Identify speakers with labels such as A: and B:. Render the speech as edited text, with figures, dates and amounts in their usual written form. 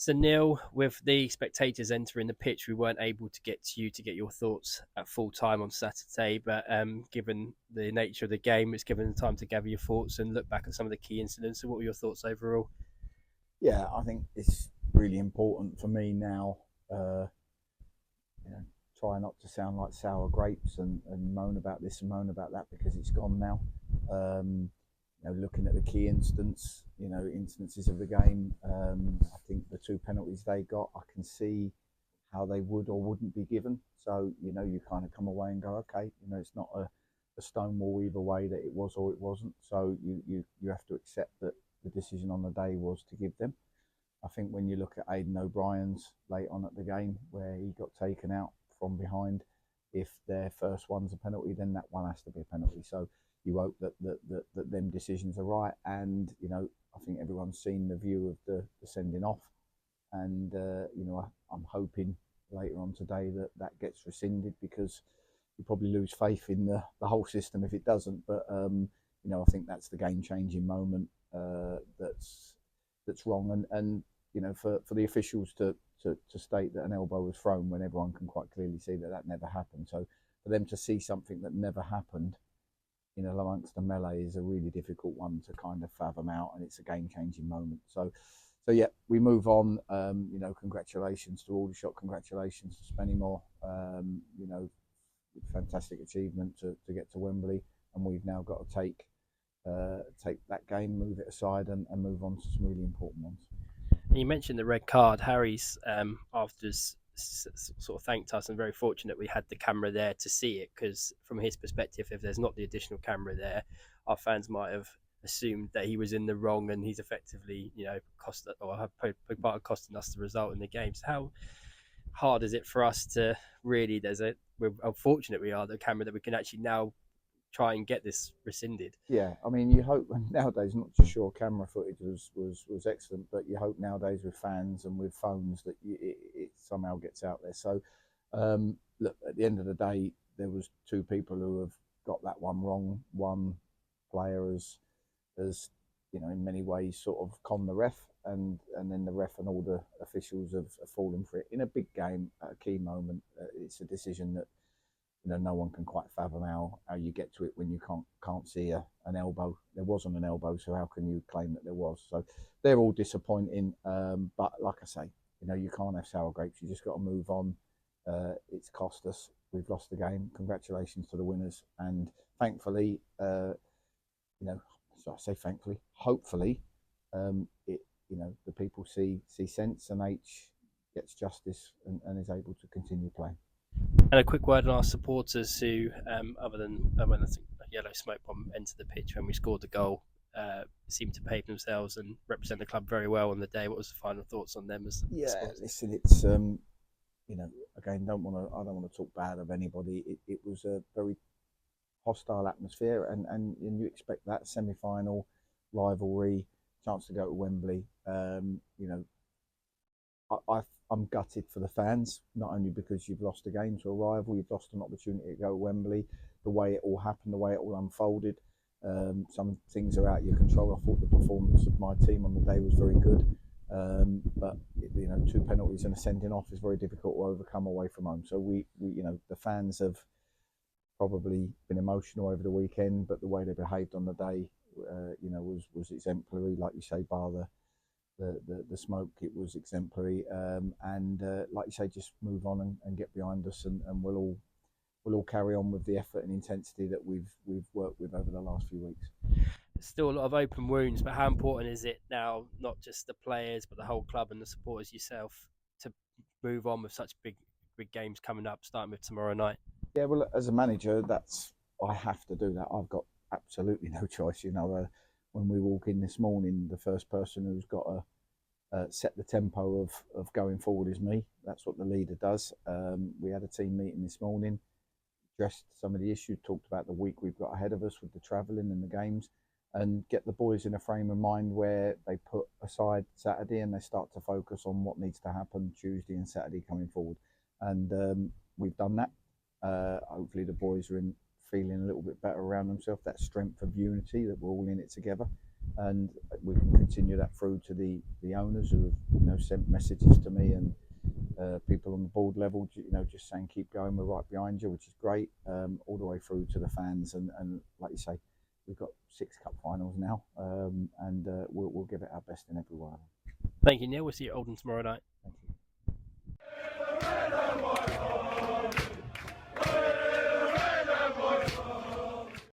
A: So Neil, with the spectators entering the pitch, we weren't able to get to you to get your thoughts at full time on Saturday. But given the nature of the game, it's given the time to gather your thoughts and look back at some of the key incidents. So, what were your thoughts overall?
B: Yeah, I think it's really important for me now. Uh, you know, try not to sound like sour grapes and moan about this and moan about that because it's gone now. Looking at the key instances of the game, I think the two penalties they got, I can see how they would or wouldn't be given. So, you kind of come away and go, okay, it's not a stonewall either way that it was or it wasn't. So you have to accept that the decision on the day was to give them. I think when you look at Aidan O'Brien's late on at the game where he got taken out from behind, if their first one's a penalty, then that one has to be a penalty. So you hope that them decisions are right. And, I think everyone's seen the view of the sending off. And, I'm hoping later on today that gets rescinded because you probably lose faith in the whole system if it doesn't. But, I think that's the game-changing moment that's wrong. And for the officials to state that an elbow was thrown when everyone can quite clearly see that never happened. So for them to see something that never happened, amongst the melee is a really difficult one to kind of fathom out, and it's a game-changing moment. So yeah, we move on. Congratulations to Aldershot. Congratulations to Spennymoor. Fantastic achievement to get to Wembley, and we've now got to take that game, move it aside, and move on to some really important ones.
A: And you mentioned the red card. Harry's afterwards sort of thanked us, and very fortunate we had the camera there to see it, because from his perspective, if there's not the additional camera there, our fans might have assumed that he was in the wrong, and he's effectively, cost or have part of costing us the result in the game. So how hard is it for us to really? We're unfortunate we are the camera that we can actually now try and get this rescinded.
B: Yeah, I mean, you hope nowadays, not just sure camera footage was excellent, but you hope nowadays with fans and with phones that it somehow gets out there. So, look, at the end of the day, there was two people who have got that one wrong. One player has in many ways sort of conned the ref, and then the ref and all the officials have fallen for it in a big game at a key moment. It's a decision that no one can quite fathom how you get to it when you can't see an elbow. There wasn't an elbow, so how can you claim that there was? So they're all disappointing. But like I say, you can't have sour grapes. You just got to move on. It's cost us. We've lost the game. Congratulations to the winners. And thankfully, so I say thankfully, hopefully, the people see sense, and H gets justice and is able to continue playing.
A: And a quick word on our supporters who, other than when I think a yellow smoke bomb entered the pitch when we scored the goal, seemed to behave themselves and represent the club very well on the day. What was the final thoughts on them as
B: Yeah,
A: supporters?
B: listen, it's again, I don't want to talk bad of anybody. It was a very hostile atmosphere, and you expect that semi-final rivalry, chance to go to Wembley. I'm gutted for the fans, not only because you've lost a game to a rival, you've lost an opportunity to go to Wembley, the way it all happened, the way it all unfolded. Some things are out of your control. I thought the performance of my team on the day was very good. But two penalties and a sending off is very difficult to overcome away from home. So we the fans have probably been emotional over the weekend, but the way they behaved on the day, was exemplary. Like you say, bar the smoke, it was exemplary. And like you say, just move on and get behind us, and we'll all carry on with the effort and intensity that we've worked with over the last few weeks.
A: There's still a lot of open wounds, but how important is it now, not just the players, but the whole club and the supporters yourself, to move on with such big games coming up, starting with tomorrow night?
B: Yeah, well, as a manager, I have to do that. I've got absolutely no choice. When we walk in this morning, the first person who's got to set the tempo of going forward is me. That's what the leader does. We had a team meeting this morning, addressed some of the issues, talked about the week we've got ahead of us with the travelling and the games, and get the boys in a frame of mind where they put aside Saturday and they start to focus on what needs to happen Tuesday and Saturday coming forward. And we've done that. Hopefully the boys are feeling a little bit better around themselves, that strength of unity, that we're all in it together. and we can continue that through to the owners who have sent messages to me, and people on the board level, just saying keep going, we're right behind you, which is great, all the way through to the fans, and like you say, we've got 6 cup finals now, and we'll give it our best in every one of them.
A: Thank you, Neil. We'll see you at Oldham tomorrow night.
B: Thank you.